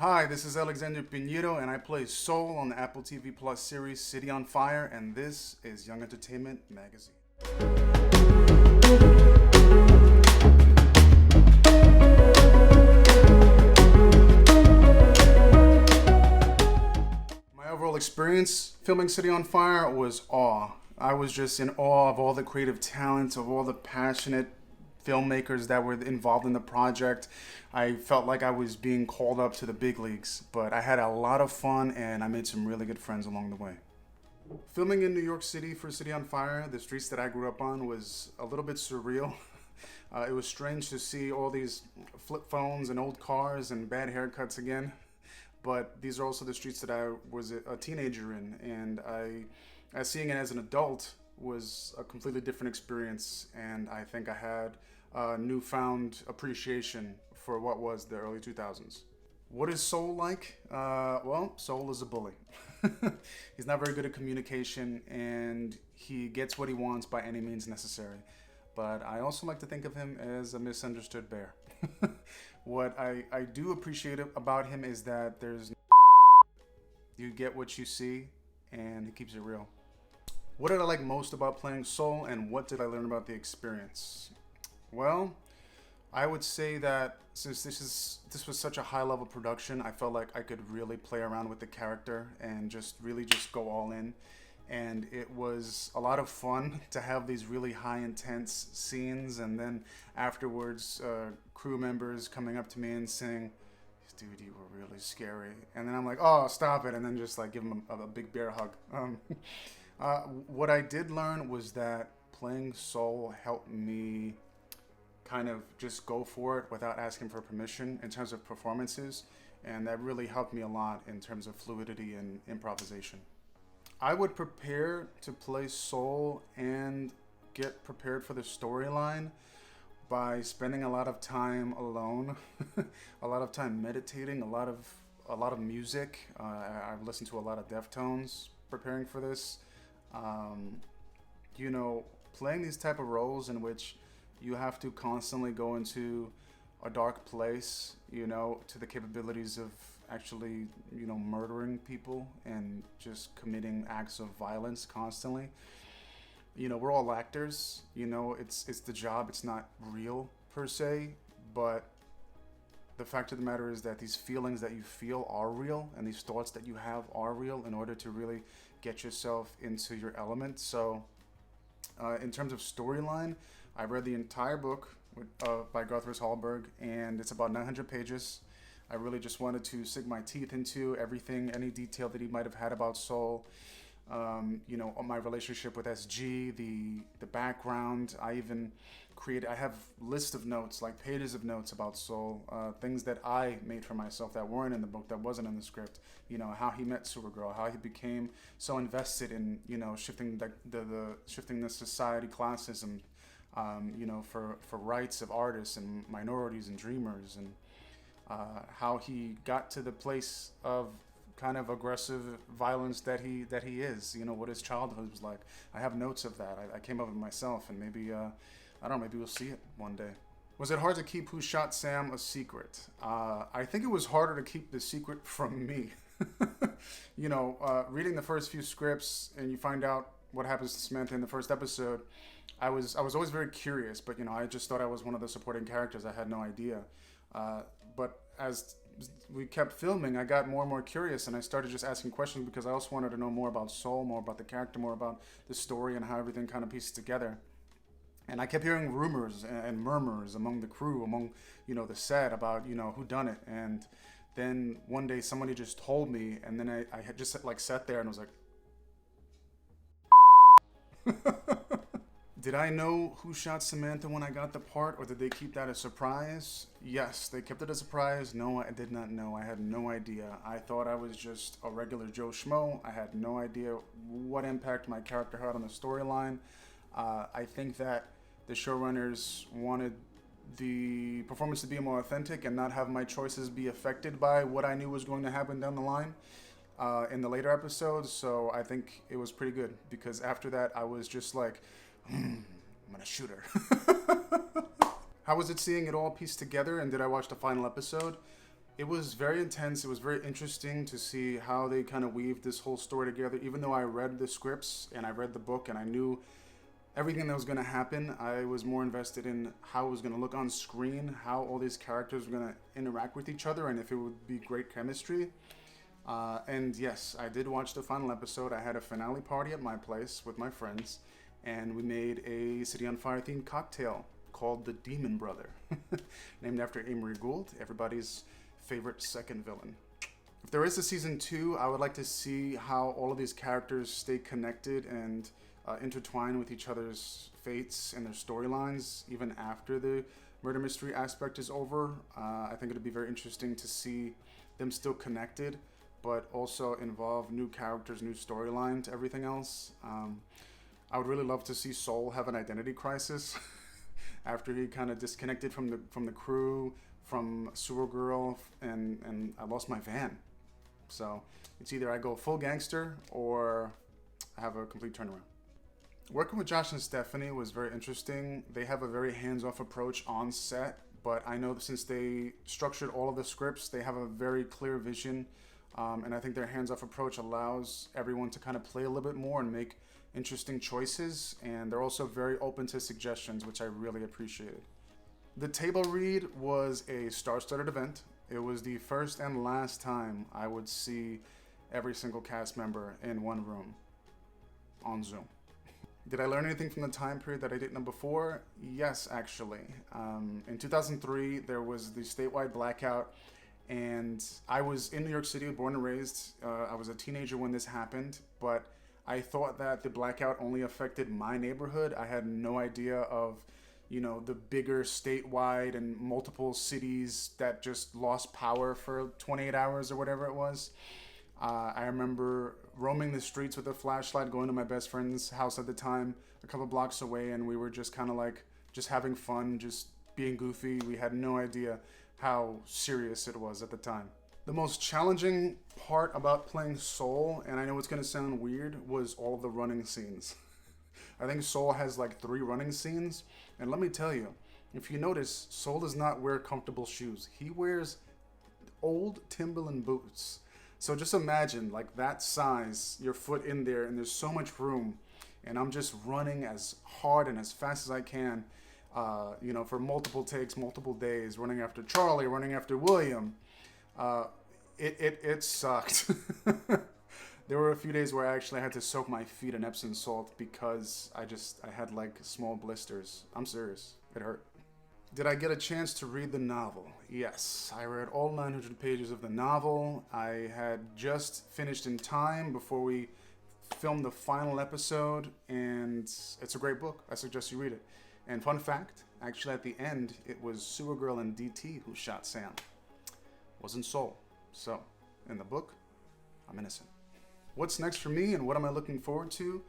Hi, this is Alexander Pineiro, and I play Soul on the Apple TV Plus series City on Fire, and this is Young Entertainment Magazine. My overall experience filming City on Fire was awe. I was just in awe of all the creative talents, of all the passionate filmmakers that were involved in the project. I felt like I was being called up to the big leagues, but I had a lot of fun and I made some really good friends along the way. Filming in New York City for City on Fire, the streets that I grew up on, was a little bit surreal. It was strange to see all these flip phones and old cars and bad haircuts again, but these are also the streets that I was a teenager in, and as seeing it as an adult was a completely different experience, and I think I had a newfound appreciation for what was the early 2000s. What is Soul like? Well, Soul is a bully. He's not very good at communication, and he gets what he wants by any means necessary. But I also like to think of him as a misunderstood bear. What I do appreciate about him is that you get what you see, and he keeps it real. What did I like most about playing Soul, and what did I learn about the experience? Well, I would say that since this was such a high level production, I felt like I could really play around with the character and just go all in. And it was a lot of fun to have these really high intense scenes, and then afterwards, crew members coming up to me and saying, "Dude, you were really scary." And then I'm like, "Oh, stop it!" And then just like give them a big bear hug. What I did learn was that playing Soul helped me kind of just go for it without asking for permission in terms of performances, and that really helped me a lot in terms of fluidity and improvisation. I would prepare to play Soul and get prepared for the storyline by spending a lot of time alone, a lot of time meditating, a lot of music. I've listened to a lot of Deftones preparing for this. Um, Playing these type of roles in which you have to constantly go into a dark place, to the capabilities of actually, murdering people and just committing acts of violence constantly. We're all actors. It's the job. It's not real per se, but the fact of the matter is that these feelings that you feel are real, and these thoughts that you have are real in order to really get yourself into your element. So, in terms of storyline, I read the entire book by Garthurst Hallberg, and it's about 900 pages. I really just wanted to sink my teeth into everything, any detail that he might have had about Soul. My relationship with SG, the background. I have lists of notes, like pages of notes about Soul, things that I made for myself that weren't in the book, that wasn't in the script. How he met Supergirl, how he became so invested in, shifting shifting the society classism, for rights of artists and minorities and dreamers, and how he got to the place of kind of aggressive violence that he is. What his childhood was like. I have notes of that. I came up with it myself, and maybe I don't know. Maybe we'll see it one day. Was it hard to keep Who Shot Sam a secret? I think it was harder to keep the secret from me. Reading the first few scripts and you find out what happens to Samantha in the first episode. I was always very curious, but I just thought I was one of the supporting characters. I had no idea. But as we kept filming, I got more and more curious, and I started just asking questions because I also wanted to know more about Soul, more about the character, more about the story and how everything kind of pieces together. And I kept hearing rumors and murmurs among the crew, among the set about who done it. And then one day somebody just told me, and then I had just like sat there and was like, did I know who shot Samantha when I got the part, or did they keep that a surprise? Yes, they kept it a surprise. No, I did not know. I had no idea. I thought I was just a regular Joe Schmo. I had no idea what impact my character had on the storyline. I think that the showrunners wanted the performance to be more authentic and not have my choices be affected by what I knew was going to happen down the line in the later episodes. So I think it was pretty good, because after that I was just like, I'm gonna shoot her. How was it seeing it all pieced together, and did I watch the final episode? It was very intense. It was very interesting to see how they kind of weaved this whole story together. Even though I read the scripts and I read the book and I knew everything that was going to happen, I was more invested in how it was going to look on screen, how all these characters were going to interact with each other, and if it would be great chemistry. And yes, I did watch the final episode. I had a finale party at my place with my friends, and we made a City on Fire themed cocktail called the Demon Brother, named after Amory Gould, everybody's favorite second villain. If there is a season 2, I would like to see how all of these characters stay connected and intertwine with each other's fates and their storylines even after the murder mystery aspect is over. I think it'll be very interesting to see them still connected, but also involve new characters, new storyline to everything else. I would really love to see Soul have an identity crisis after he kind of disconnected from the crew, from Supergirl, and I lost my van. So it's either I go full gangster or I have a complete turnaround. Working with Josh and Stephanie was very interesting. They have a very hands-off approach on set, but I know that since they structured all of the scripts, they have a very clear vision, and I think their hands-off approach allows everyone to kind of play a little bit more and make interesting choices, and they're also very open to suggestions, which I really appreciated. The table read was a star-studded event. It was the first and last time I would see every single cast member in one room on Zoom. Did I learn anything from the time period that I didn't know before? Yes, actually. In 2003, there was the statewide blackout, and I was in New York City, born and raised. I was a teenager when this happened, but I thought that the blackout only affected my neighborhood. I had no idea of, the bigger statewide and multiple cities that just lost power for 28 hours or whatever it was. I remember roaming the streets with a flashlight, going to my best friend's house at the time, a couple blocks away, and we were just kind of like, just having fun, just being goofy. We had no idea how serious it was at the time. The most challenging part about playing Soul, and I know it's going to sound weird, was all the running scenes. I think Soul has like 3 running scenes, and let me tell you, if you notice, Soul does not wear comfortable shoes. He wears old Timberland boots. So just imagine like that size, your foot in there, and there's so much room, and I'm just running as hard and as fast as I can, for multiple takes, multiple days, running after Charlie, running after William. It sucked. There were a few days where I actually had to soak my feet in Epsom salt because I had like small blisters. I'm serious. It hurt. Did I get a chance to read the novel? Yes, I read all 900 pages of the novel. I had just finished in time before we filmed the final episode, and it's a great book. I suggest you read it. And fun fact, actually at the end, it was Supergirl and DT who shot Sam. Wasn't Soul. So, in the book, I'm innocent. What's next for me and what am I looking forward to?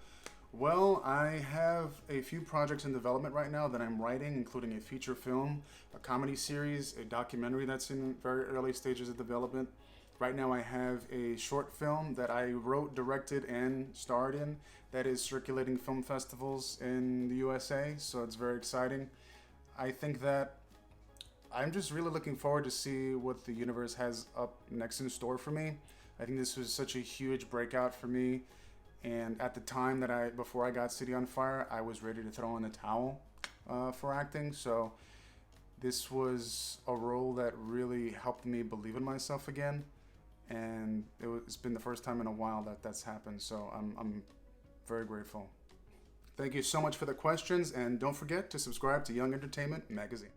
Well, I have a few projects in development right now that I'm writing, including a feature film, a comedy series, a documentary that's in very early stages of development. Right now I have a short film that I wrote, directed, and starred in that is circulating film festivals in the USA, so it's very exciting. I think that I'm just really looking forward to see what the universe has up next in store for me. I think this was such a huge breakout for me. And at the time before I got City on Fire, I was ready to throw in the towel for acting. So this was a role that really helped me believe in myself again. And it's been the first time in a while that that's happened. So I'm very grateful. Thank you so much for the questions. And don't forget to subscribe to Young Entertainment Magazine.